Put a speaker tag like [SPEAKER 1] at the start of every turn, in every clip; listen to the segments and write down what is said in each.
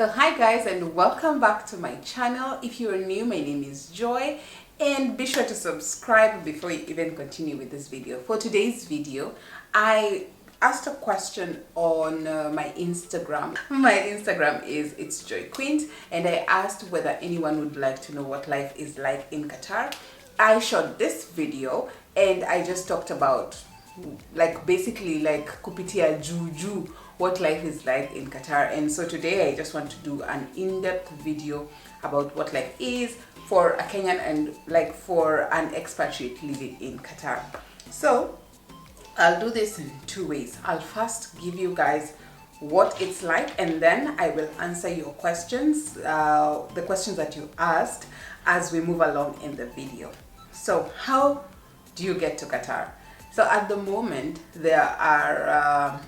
[SPEAKER 1] So hi guys, and welcome back to my channel. If you're new, my name is Joy, and be sure to subscribe before you even continue with this video. For today's video, I asked a question on my Instagram. My Instagram is It's Joy Quint, and I asked whether anyone would like to know what life is like in Qatar. I shot this video and I just talked about basically kupitia juju what life is like in Qatar. And so today I just want to do an in-depth video about what life is for a Kenyan and for an expatriate living in Qatar. So I'll do this in two ways. I'll first give you guys what it's like, and then I will answer your questions, the questions that you asked as we move along in the video. So how do you get to Qatar? So at the moment there are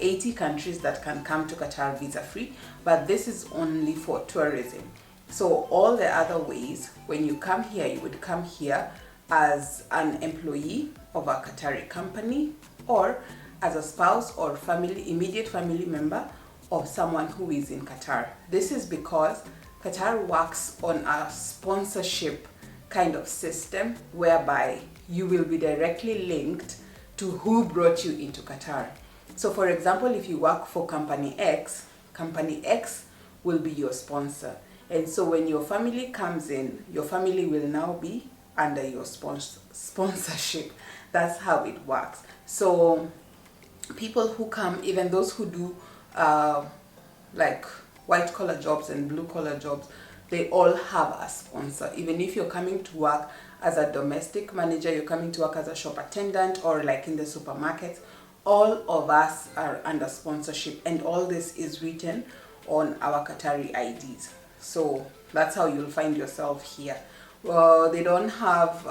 [SPEAKER 1] 80 countries that can come to Qatar visa free, but this is only for tourism. So all the other ways, when you come here, you would come here as an employee of a Qatari company, or as a spouse or immediate family member of someone who is in Qatar. This is because Qatar works on a sponsorship kind of system whereby you will be directly linked to who brought you into Qatar. So for example, if you work for Company X will be your sponsor. And so when your family comes in, your family will now be under your sponsorship. That's how it works. So people who come, even those who do white collar jobs and blue collar jobs, they all have a sponsor. Even if you're coming to work as a domestic manager, you're coming to work as a shop attendant, or like in the supermarket, all of us are under sponsorship, and all this is written on our Qatari IDs. So that's how you'll find yourself here. Well, they don't have,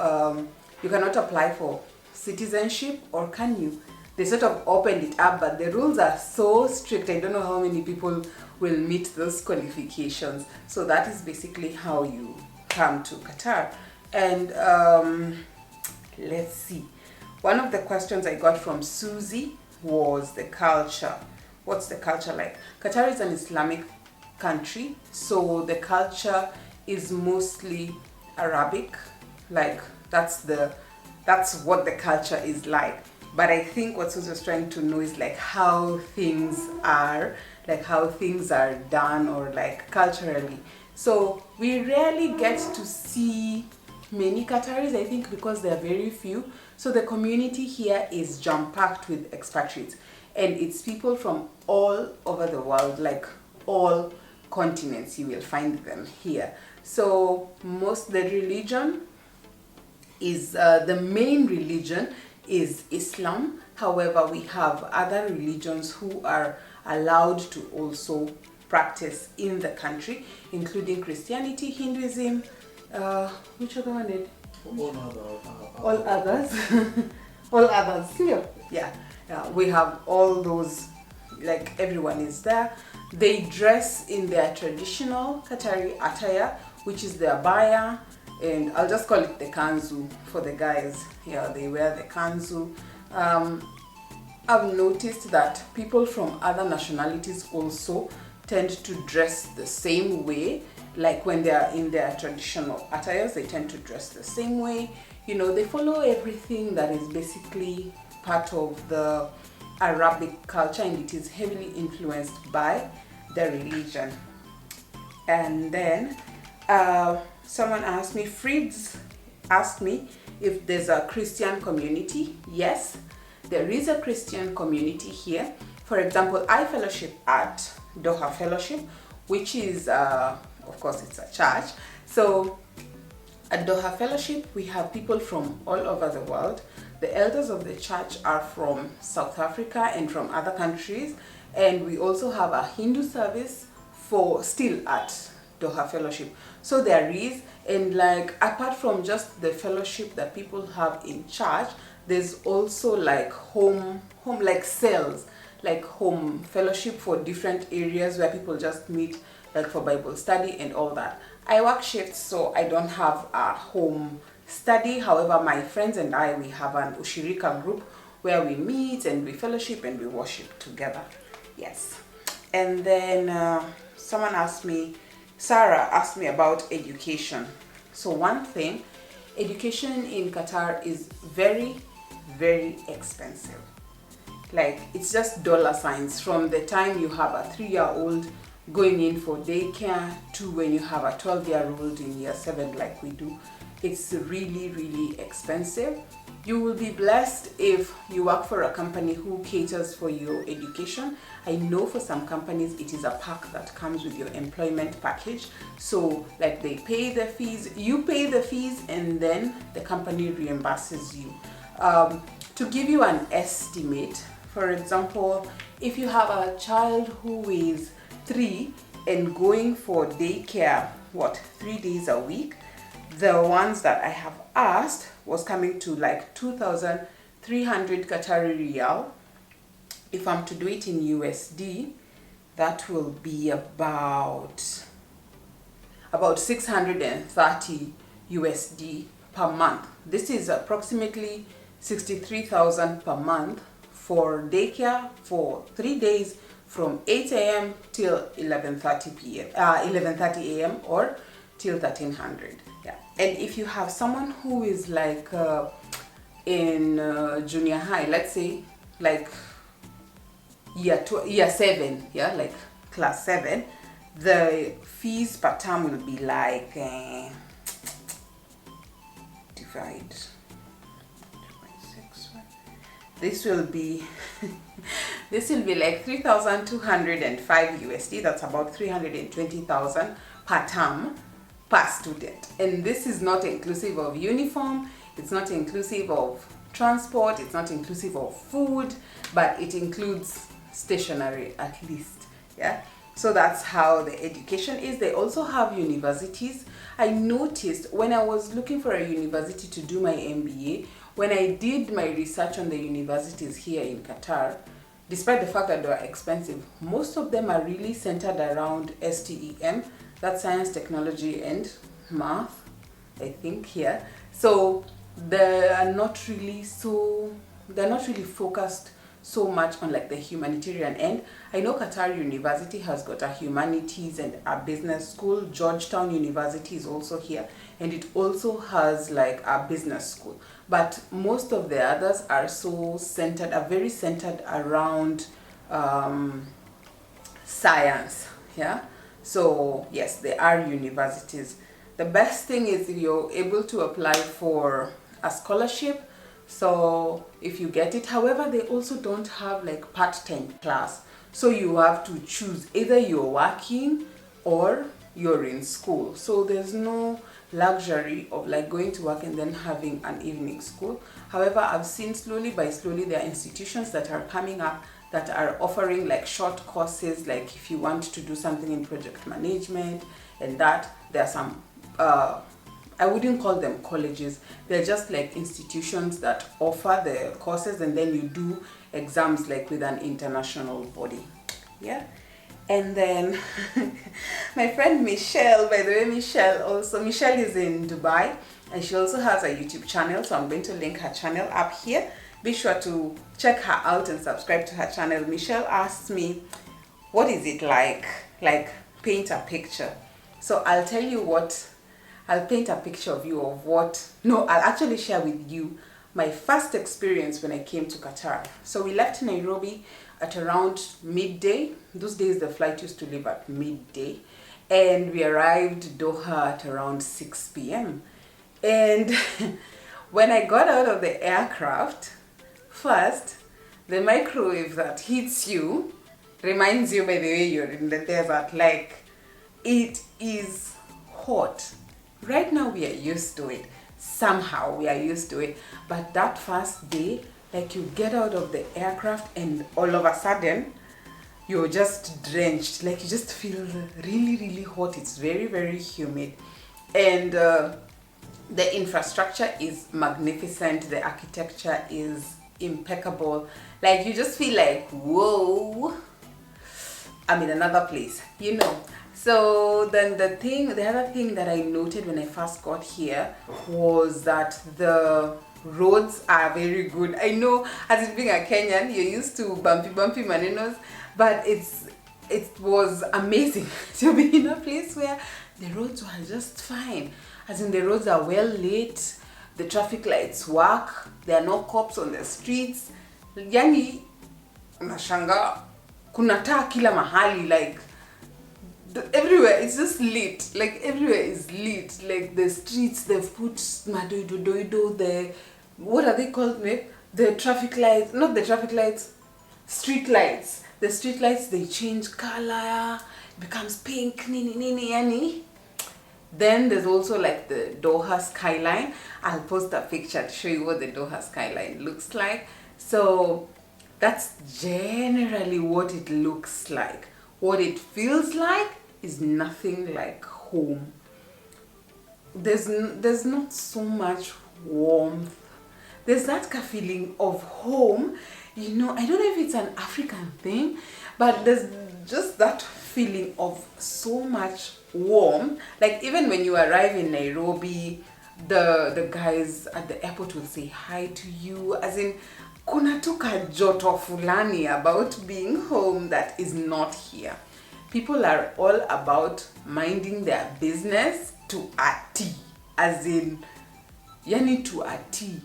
[SPEAKER 1] you cannot apply for citizenship, or can you? They sort of opened it up, but the rules are so strict. I don't know how many people will meet those qualifications. So that is basically how you come to Qatar. And let's see. One of the questions I got from Susie was the culture. What's the culture like? Qatar is an Islamic country, so the culture is mostly Arabic. That's what the culture is like. But I think what Susie was trying to know is how things are, how things are done, or culturally. So we rarely get to see many Qataris, I think, because there are very few. So the community here is jam-packed with expatriates, and it's people from all over the world, all continents. You will find them here. So the religion is the main religion is Islam. However, we have other religions who are allowed to also practice in the country, including Christianity, Hinduism, which other one did? All others. All others. Yeah. We have all those, everyone is there. They dress in their traditional Qatari attire, which is their abaya, and I'll just call it the kanzu for the guys. Yeah, they wear the kanzu. I've noticed that people from other nationalities also tend to dress the same way. When they are in their traditional attires, they tend to dress the same way. You know, they follow everything that is basically part of the Arabic culture, and it is heavily influenced by the religion. And then someone asked me, Fritz asked me if there's a Christian community. Yes, there is a Christian community here. For example, I fellowship at Doha Fellowship, which is of course it's a church. So at Doha Fellowship we have people from all over the world. The elders of the church are from South Africa and from other countries, and we also have a Hindu service still at Doha Fellowship. So there is, and apart from just the fellowship that people have in church, there's also home cells, home fellowship for different areas where people just meet, for Bible study and all that. I work shifts, so I don't have a home study. However, my friends and I, we have an Ushirika group where we meet and we fellowship and we worship together. Yes. And then someone asked me, Sarah asked me about education. So one thing, education in Qatar is very, very expensive. Like, it's just dollar signs from the time you have a 3-year-old going in for daycare to when you have a 12-year-old in year 7 like we do. It's really, really expensive. You will be blessed if you work for a company who caters for your education. I know for some companies it is a pack that comes with your employment package. So like they pay the fees, you pay the fees, and then the company reimburses you. To give you an estimate, for example, if you have a child who is 3 and going for daycare, 3 days a week, the ones that I have asked was coming to like 2,300 Qatari Riyal. If I'm to do it in USD, that will be about 630 USD per month. This is approximately 63,000 per month for daycare for 3 days from 8 a.m. till 11:30 p.m. 11:30 a.m. or till 1300. Yeah. And if you have someone who is like in junior high, let's say like year 7, yeah, like class 7, the fees per term will be like divide 2.6. This will be like 3,205 USD. That's about 320,000 per term per student. And this is not inclusive of uniform, it's not inclusive of transport, it's not inclusive of food, but it includes stationery at least. Yeah. So that's how the education is. They also have universities. I noticed when I was looking for a university to do my MBA, when I did my research on the universities here in Qatar, despite the fact that they are expensive, most of them are really centered around STEM, that's science, technology, and math, I think, here. So they're not really focused so much on like the humanitarian end. I know Qatar University has got a humanities and a business school. Georgetown University is also here, and it also has like a business school. But most of the others are very centered around science. Yeah. So yes, they are universities. The best thing is you're able to apply for a scholarship. So if you get it, however, they also don't have like part-time class. So you have to choose, either you're working or you're in school. So there's no luxury of like going to work and then having an evening school. However, I've seen slowly there are institutions that are coming up that are offering like short courses, like if you want to do something in project management and that, there are some I wouldn't call them colleges, they're just like institutions that offer the courses, and then you do exams like with an international body. Yeah. And then my friend Michelle, by the way, Michelle is in Dubai, and she also has a YouTube channel, so I'm going to link her channel up here. Be sure to check her out and subscribe to her channel. Michelle asked me, what is it like paint a picture. So I'll tell you what, I'll paint a picture of you of what, no, I'll actually share with you my first experience when I came to Qatar. So we left Nairobi at around midday. Those days the flight used to leave at midday, and we arrived Doha at around 6 p.m. And when I got out of the aircraft, first, the microwave that hits you reminds you, by the way, you're in the desert, like it is hot. Right now we are used to it. Somehow we are used to it. But that first day, like you get out of the aircraft and all of a sudden, you're just drenched. Like you just feel really, really hot. It's very, very humid. And the infrastructure is magnificent. The architecture is impeccable. Like you just feel like, whoa, I'm in another place, you know. So then the other thing that I noted when I first got here was that the roads are very good. I know, as it being a Kenyan, you're used to bumpy manenos, but it's it was amazing to be in a place where the roads were just fine. As in, the roads are well lit, the traffic lights work, there are no cops on the streets. Yani, unashanga, kuna taa kila mahali, like, everywhere it's just lit. Like, everywhere is lit. Like, the streets, they've put madoido, the, what are they called, mate? The traffic lights, not the traffic lights, street lights. The street lights, they change color, becomes pink, nini, yani. Then there's also like the Doha skyline. I'll post a picture to show you what the Doha skyline looks like. So that's generally what it looks like. What it feels like is nothing like home. There's not so much warmth. There's that feeling of home. You know, I don't know if it's an African thing, but there's just that feeling of so much warmth. Like, even when you arrive in Nairobi, the guys at the airport will say hi to you. As in, kuna tu joto fulani about being home that is not here. People are all about minding their business to a T. As in, yani to a T.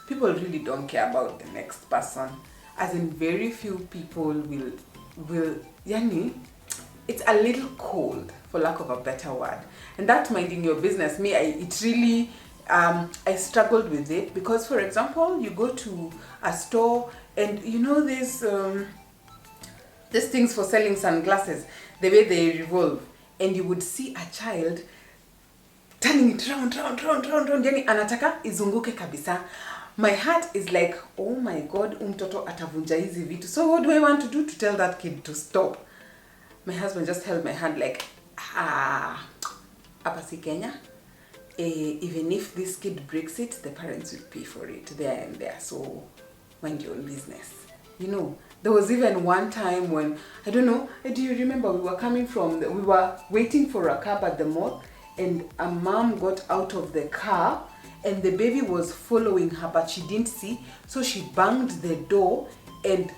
[SPEAKER 1] People really don't care about the next person. As in, very few people will yani, it's a little cold, for lack of a better word. And that minding your business, I struggled with it, because, for example, you go to a store and you know these things for selling sunglasses, the way they revolve, and you would see a child turning it round, yani anataka izunguke kabisa. My heart is like, oh my God, mtoto atavunja hizi vitu. So what do I want to do to tell that kid to stop? My husband just held my hand like, hapa si Kenya. Even if this kid breaks it, the parents will pay for it there and there. So mind your own business. You know, there was even one time when, I don't know, do you remember we were waiting for a cab at the mall, and a mom got out of the car and the baby was following her, but she didn't see, so she banged the door and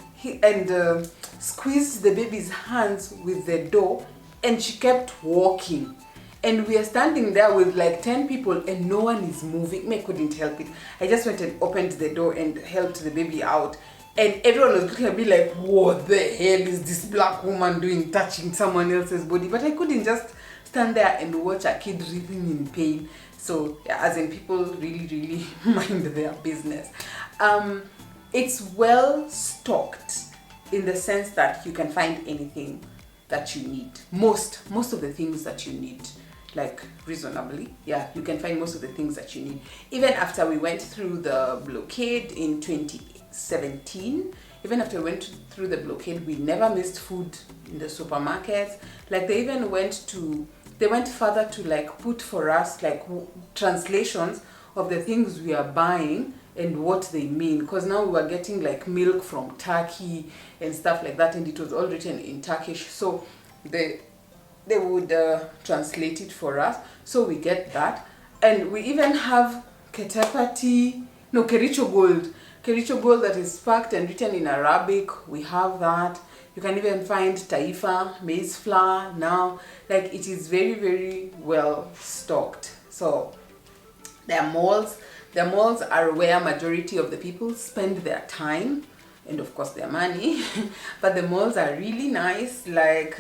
[SPEAKER 1] squeezed the baby's hands with the door, and she kept walking. And we are standing there with like 10 people and no one is moving. I couldn't help it. I just went and opened the door and helped the baby out. And everyone was looking at me like, what the hell is this black woman doing, touching someone else's body? But I couldn't just stand there and watch a kid writhing in pain. So, yeah, as in, people really mind their business. It's well stocked in the sense that you can find anything that you need. Most of the things that you need, like reasonably, yeah, you can find most of the things that you need. Even after we went through the blockade in 2017, even after we went through the blockade, we never missed food in the supermarkets. Like, they even went further to like put for us like translations of the things we are buying and what they mean, because now we were getting like milk from Turkey and stuff like that, and it was all written in Turkish, so they would translate it for us, so we get that. And we even have Kericho gold that is packed and written in Arabic. We have that. You can even find Taifa, maize flour now. Like, it is very well stocked. So their malls are where majority of the people spend their time and of course their money. But the malls are really nice. Like,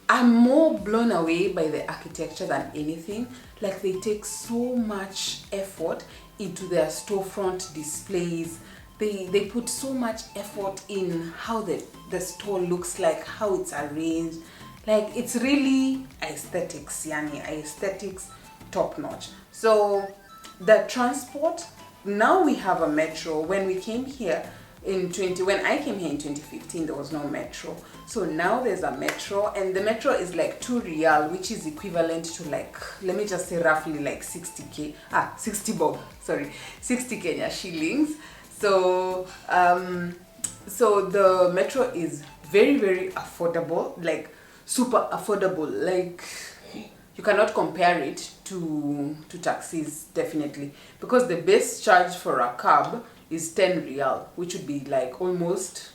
[SPEAKER 1] I'm more blown away by the architecture than anything. Like, they take so much effort into their storefront displays. They put so much effort in how the store looks like, how it's arranged. Like, it's really aesthetics, aesthetics top notch. So the transport, now we have a metro. When we came here when I came here in 2015, there was no metro. So now there's a metro, and the metro is like 2 real, which is equivalent to like, let me just say roughly like 60 Kenya shillings. So the metro is very affordable, like super affordable. Like, you cannot compare it to taxis, definitely, because the base charge for a cab is 10 real, which would be like almost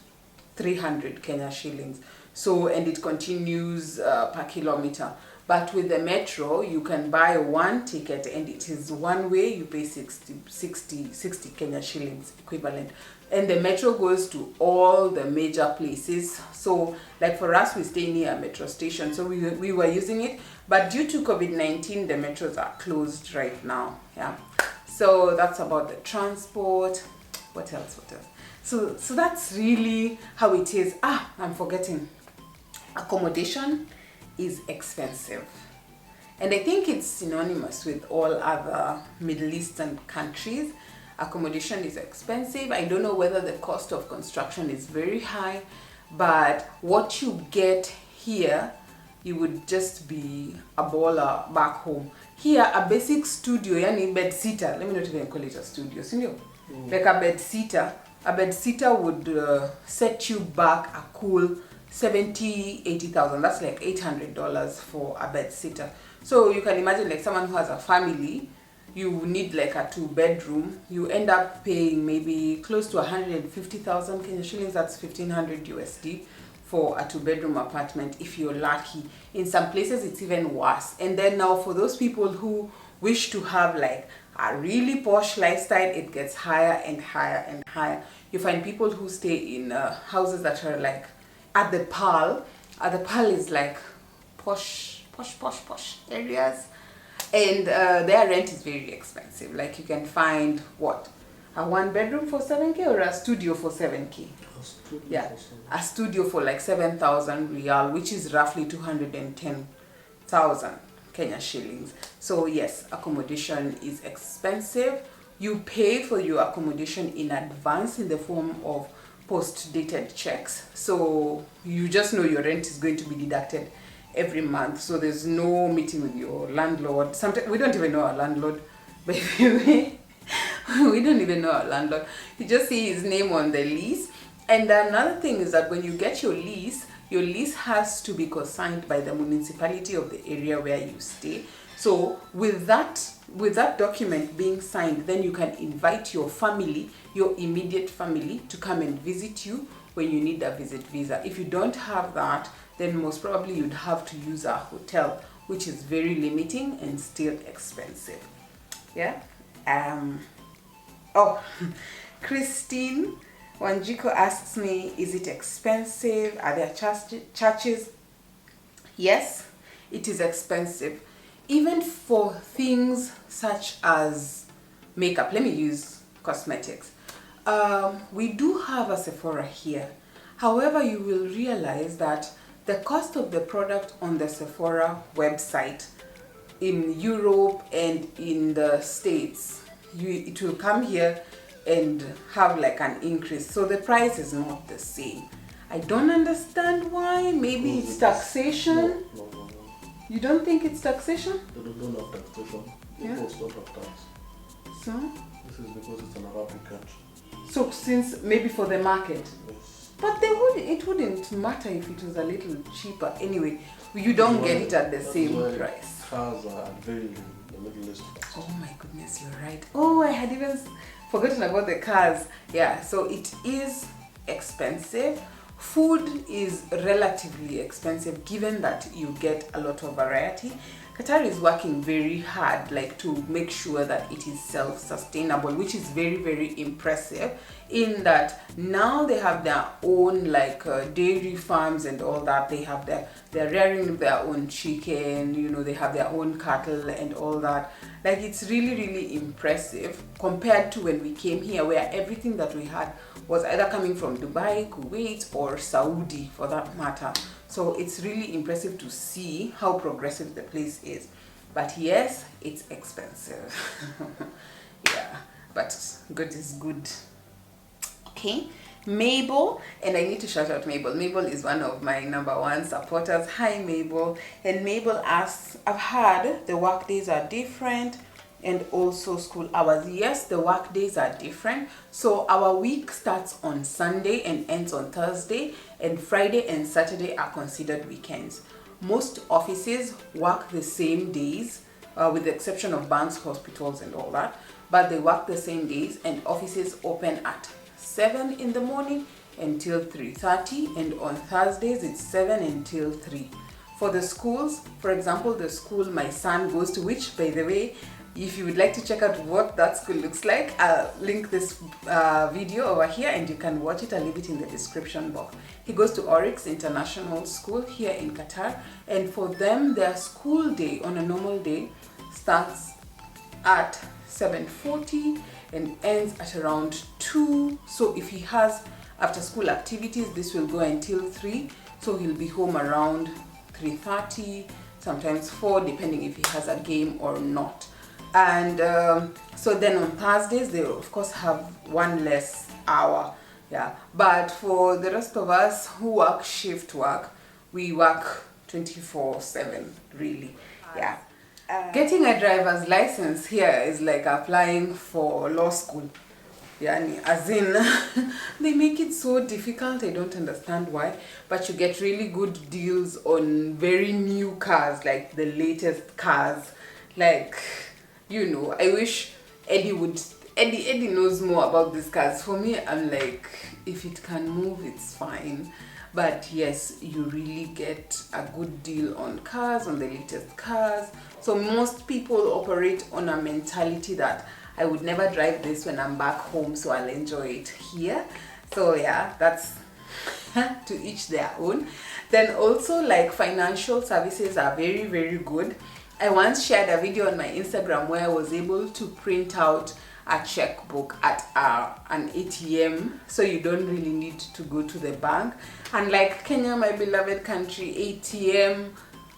[SPEAKER 1] 300 Kenya shillings. So, and it continues per kilometer. But with the metro, you can buy one ticket and it is one way. You pay 60 Kenya shillings equivalent. And the metro goes to all the major places. So like for us, we stay near a metro station. So we were using it. But due to COVID-19, the metros are closed right now. Yeah. So that's about the transport. What else? So that's really how it is. I'm forgetting. Accommodation is expensive, and I think it's synonymous with all other Middle Eastern countries. Accommodation is expensive. I don't know whether the cost of construction is very high, but what you get here, you would just be a baller back home. Here, a basic studio, yani bed sitter, let me not even call it a studio, like a bed sitter would set you back a cool 70,000-80,000. That's like $800 for a bed sitter. So you can imagine, like someone who has a family, you need like a 2-bedroom, you end up paying maybe close to 150,000 Kenya shillings. That's 1,500 USD for a 2-bedroom apartment if you're lucky. In some places it's even worse. And then now for those people who wish to have like a really posh lifestyle, it gets higher and higher and higher. You find people who stay in houses that are like at the Pearl. The Pearl is like posh areas, and their rent is very expensive. Like you can find what, a 1-bedroom for 7K or a studio for 7K. A studio for like 7,000 real, which is roughly 210,000 Kenya shillings. So yes, accommodation is expensive. You pay for your accommodation in advance in the form of post-dated checks. So you just know your rent is going to be deducted every month. So there's no meeting with your landlord. Sometimes we don't even know our landlord, by the way. We don't even know our landlord. You just see his name on the lease. And another thing is that when you get your lease has to be consigned by the municipality of the area where you stay. So with that document being signed, then you can invite your family, your immediate family, to come and visit you when you need a visit visa. If you don't have that, then most probably you'd have to use a hotel, which is very limiting and still expensive. Yeah. Christine Wanjiko asks me, is it expensive? Are there charges? Yes, it is expensive. Even for things such as makeup. Let me use cosmetics. We do have a Sephora here. However, you will realize that the cost of the product on the Sephora website in Europe and in the States, it will come here and have like an increase. So the price is not the same. I don't understand why. Maybe it's taxation.
[SPEAKER 2] No.
[SPEAKER 1] You don't think it's taxation?
[SPEAKER 2] They don't have taxation. People don't have tax.
[SPEAKER 1] So?
[SPEAKER 2] This is because it's an Arabic country.
[SPEAKER 1] So since maybe for the market?
[SPEAKER 2] Yes.
[SPEAKER 1] But it wouldn't matter if it was a little cheaper. Anyway, you don't get it at the same price.
[SPEAKER 2] Cars are very in the Middle East.
[SPEAKER 1] Oh my goodness, you're right. Oh, I had even forgotten about the cars. Yeah, so it is expensive. Food is relatively expensive given that you get a lot of variety. Qatar is working very hard to make sure that it is self-sustainable, which is very, very impressive in that now they have their own dairy farms and all that. They're rearing their own chicken, they have their own cattle and all that. It's really, really impressive compared to when we came here, where everything that we had was either coming from Dubai, Kuwait, or Saudi for that matter. So it's really impressive to see how progressive the place is. But yes, it's expensive. Yeah, but good is good. Okay, Mabel, and I need to shout out Mabel. Mabel is one of my #1 supporters. Hi Mabel. And Mabel asks, I've heard the work days are different and also school hours. Yes, the work days are different. So our week starts on Sunday and ends on Thursday, and Friday and Saturday are considered weekends. Most offices work the same days, with the exception of banks, hospitals and all that, but they work the same days, and offices open at 7 in the morning until 3:30, and on Thursdays it's 7 until 3. For the schools, for example, the school my son goes to, which by the way, if you would like to check out what that school looks like, I'll link this video over here and you can watch it. I'll leave it in the description box. He goes to Oryx International School here in Qatar, and for them their school day on a normal day starts at 7:40 and ends at around 2. So if he has after school activities, this will go until 3, so he'll be home around 3:30, sometimes 4, depending if he has a game or not. And so then on Thursdays they of course have one less hour. Yeah, but for the rest of us who work shift work, we work 24/7 really. Yeah. Getting a driver's license here is like applying for law school. Yani, as in, they make it so difficult. I don't understand why, but you get really good deals on very new cars, like the latest cars. Like, you know, I wish Eddie knows more about these cars. For me, I'm like, if it can move, it's fine. But yes, you really get a good deal on cars, on the latest cars. So most people operate on a mentality that I would never drive this when I'm back home, so I'll enjoy it here. So yeah, that's to each their own. Then also, like, financial services are very, very good. I once shared a video on my Instagram where I was able to print out a checkbook at an ATM, so you don't really need to go to the bank. And like Kenya, my beloved country, ATM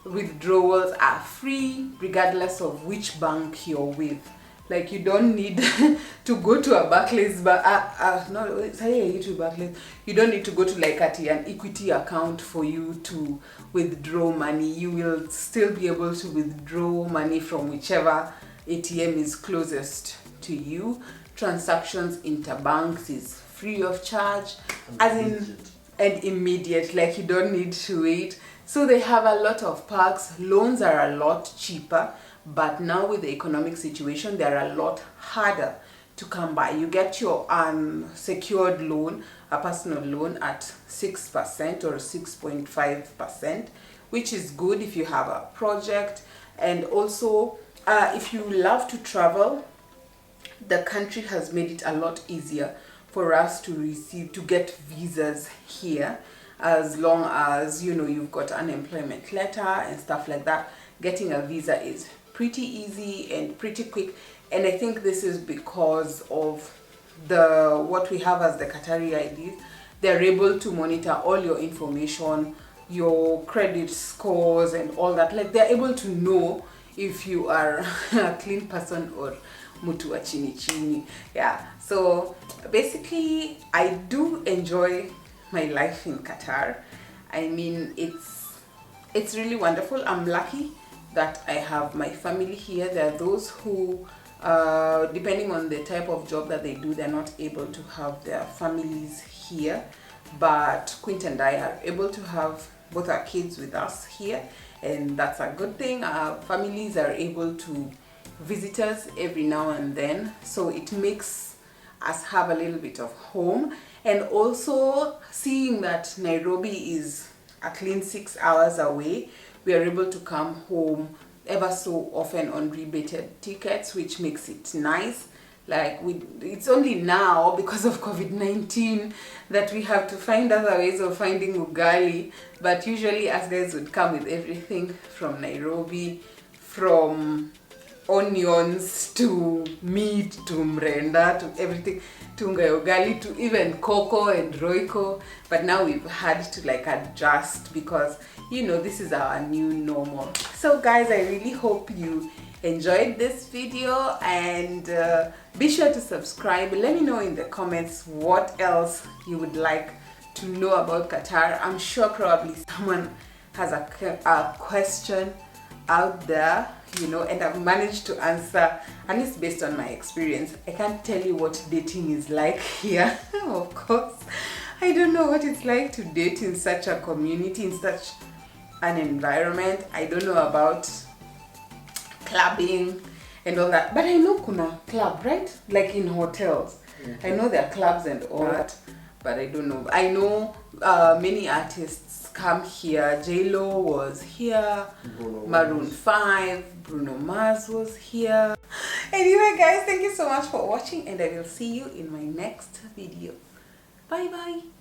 [SPEAKER 1] withdrawals are free regardless of which bank you're with. Like, you don't need to go to a Barclays, but you don't need to go to like an Equity account for you to withdraw money. You will still be able to withdraw money from whichever ATM is closest to you. Transactions interbanks is free of charge, and immediate. Like, you don't need to wait. So they have a lot of perks. Loans are a lot cheaper, but now with the economic situation, they're a lot harder to come by. You get your secured loan, a personal loan, at 6% or 6.5%, which is good if you have a project. And also, if you love to travel, the country has made it a lot easier for us to get visas here, as long as, you know, you've got an employment letter and stuff like that. Getting a visa is pretty easy and pretty quick, and I think this is because of what we have as the Qatari IDs. They're able to monitor all your information, your credit scores and all that. Like, they're able to know if you are a clean person or mutu wa chini chini. Yeah, so basically I do enjoy my life in Qatar. I mean, it's really wonderful. I'm lucky that I have my family here. There are those who, depending on the type of job that they do, they're not able to have their families here, but Quint and I are able to have both our kids with us here, and that's a good thing. Our families are able to visit us every now and then, so it makes us have a little bit of home. And also, seeing that Nairobi is a clean 6 hours away, we are able to come home ever so often on rebated tickets, which makes it nice. Like, it's only now because of COVID-19 that we have to find other ways of finding ugali, but usually us guys would come with everything from Nairobi, from onions to meat to mrenda to everything, to ugali to even cocoa and roiko. But now we've had to like adjust because, you know, this is our new normal. So guys, I really hope you enjoyed this video, and be sure to subscribe. Let me know in the comments what else you would like to know about Qatar. I'm sure probably someone has a question out there, you know, and I've managed to answer, at least based on my experience. I can't tell you what dating is like here. Of course, I don't know what it's like to date in such a community, in such an environment. I don't know about clubbing and all that, but I know kuna club, right? Like in hotels. I know there are clubs and all that, but I don't know. I know many artists come here. J-Lo was here, Maroon 5, Bruno Mars was here. Anyway guys, thank you so much for watching, and I will see you in my next video. Bye bye.